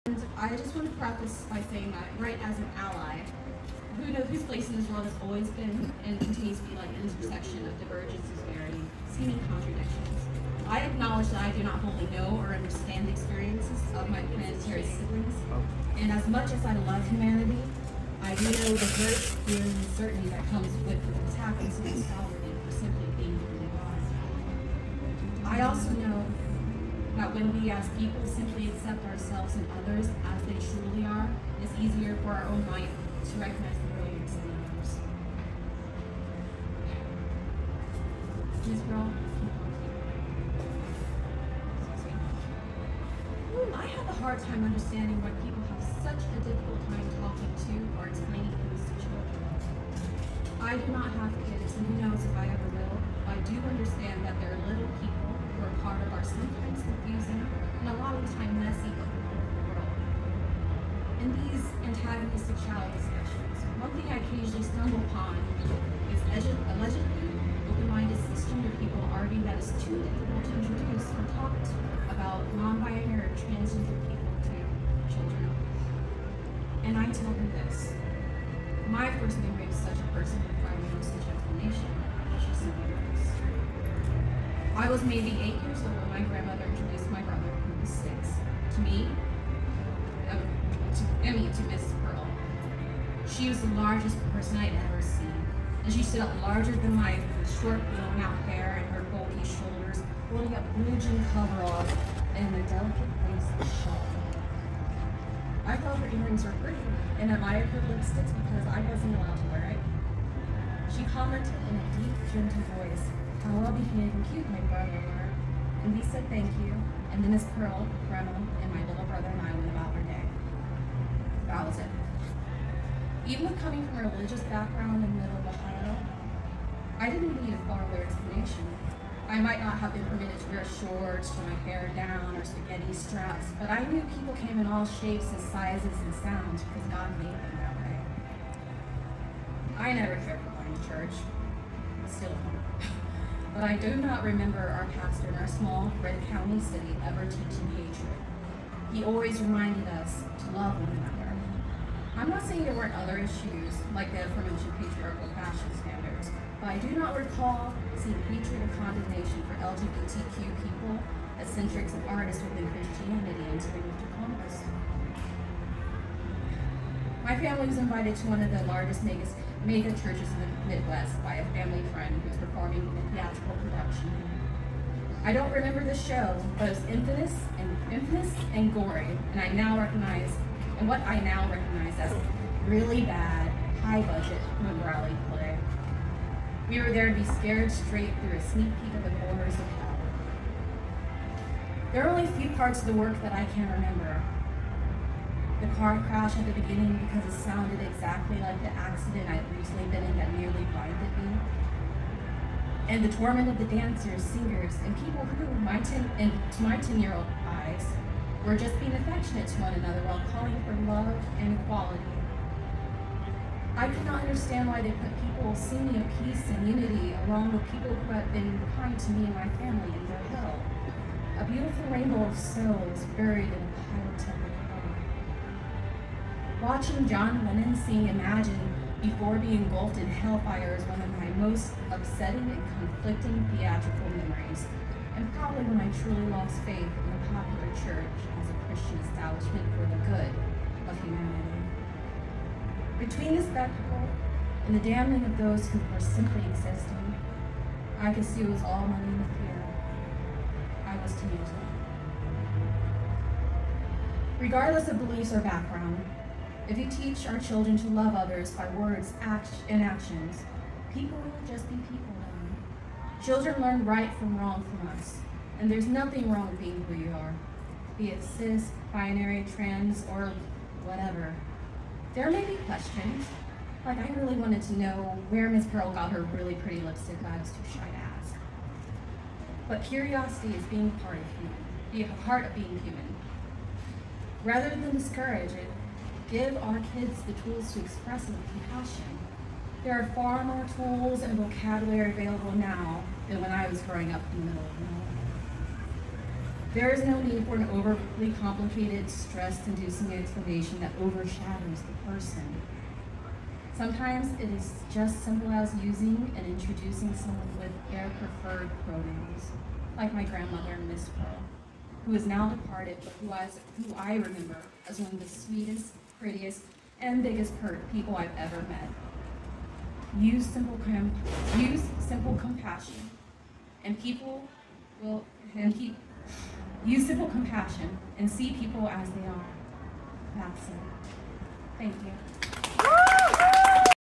And I just want to preface by saying that, right, as an ally, whose place in this world has always been and continues to be like an intersection of divergences, varying, seeming contradictions. I acknowledge that I do not wholly know or understand the experiences of my planetary siblings, and as much as I love humanity, I do know the hurt, fear, and uncertainty that comes with attacking someone's sovereignty for simply being who they are. I also know that when we as people simply accept ourselves and others as they truly are, it's easier for our own mind to recognize the brilliance in others. Ms. Pearl? I have a hard time understanding why people have such a difficult time talking to or explaining things to children. I do not have kids, and who knows if I ever will. I do understand that there are little people who are part of our sometimes confusing and a lot of the time messy but wonderful world. In these antagonistic child discussions, one thing I occasionally stumble upon is allegedly open-minded cisgender people arguing that it's too difficult to introduce or talk about non-binary or transgender people to children. And I tell them this. My first memory of such a person requiring no such explanation. She simply was. I was maybe 8 years old when my grandmother introduced my brother, who was 6, to me, to Mrs. Pearl. She was the largest person I'd ever seen, and she stood up larger than my short, blown-out hair and her bulky shoulders, holding up blue jean coveralls and a delicate lace shawl. I thought her earrings were pretty and admired her lipsticks because I wasn't allowed to wear it. She commented in a deep, gentle voice how well behaved and cute my brother were, and we said thank you, and then Miss Pearl, Grandma, and my little brother and I went about our day. That was it. Even with coming from a religious background in the middle of Ohio, I didn't need a farther explanation. I might not have been permitted to wear shorts or my hair down or spaghetti straps, but I knew people came in all shapes and sizes and sounds because God made them that way. I never cared for going to church. Still don't. But I do not remember our pastor in our small red county city ever teaching hatred. He always reminded us to love one another. I'm not saying there weren't other issues, like the aforementioned patriarchal fashion standards, but I do not recall seeing hatred or condemnation for LGBTQ people, eccentrics, and artists within Christianity until we moved to Columbus. My family was invited to one of the largest mega churches in the Midwest by a family friend who was performing a theatrical production. I don't remember the show, but it was infamous and gory, and what I now recognize as really bad, high-budget morality play. We were there to be scared straight through a sneak peek of the horrors of hell. There are only a few parts of the work that I can remember. The car crash at the beginning because it sounded exactly like the accident I'd recently been in that nearly blinded me. And the torment of the dancers, singers, and people who, to my 10-year-old eyes, were just being affectionate to one another while calling for love and equality. I could not understand why they put people singing of peace and unity along with people who had been kind to me and my family in their hell. A beautiful rainbow of souls buried in a pile of temple coal. Watching John Lennon sing Imagine before being engulfed in hellfire is one of my most upsetting and conflicting theatrical memories, and probably when I truly lost faith in a popular church as a Christian establishment for the good of humanity. Between the spectacle and the damning of those who were simply existing, I could see it was all money in the fear. I was 10 years old. Regardless of beliefs or background, if you teach our children to love others by words and actions, people will just be people then. Children learn right from wrong from us, and there's nothing wrong with being who you are, be it cis, binary, trans, or whatever. There may be questions, like I really wanted to know where Miss Pearl got her really pretty lipstick I was too shy to ask. But curiosity is being part of being human. Rather than discourage it, give our kids the tools to express it with compassion. There are far more tools and vocabulary available now than when I was growing up in the middle of nowhere. There is no need for an overly complicated, stress-inducing explanation that overshadows the person. Sometimes it is just simple as using and introducing someone with their preferred pronouns, like my grandmother, Miss Pearl, who is now departed, but who I remember as one of the sweetest, prettiest, and biggest people I've ever met. Use simple compassion, and people will use simple compassion and see people as they are. That's it. Thank you.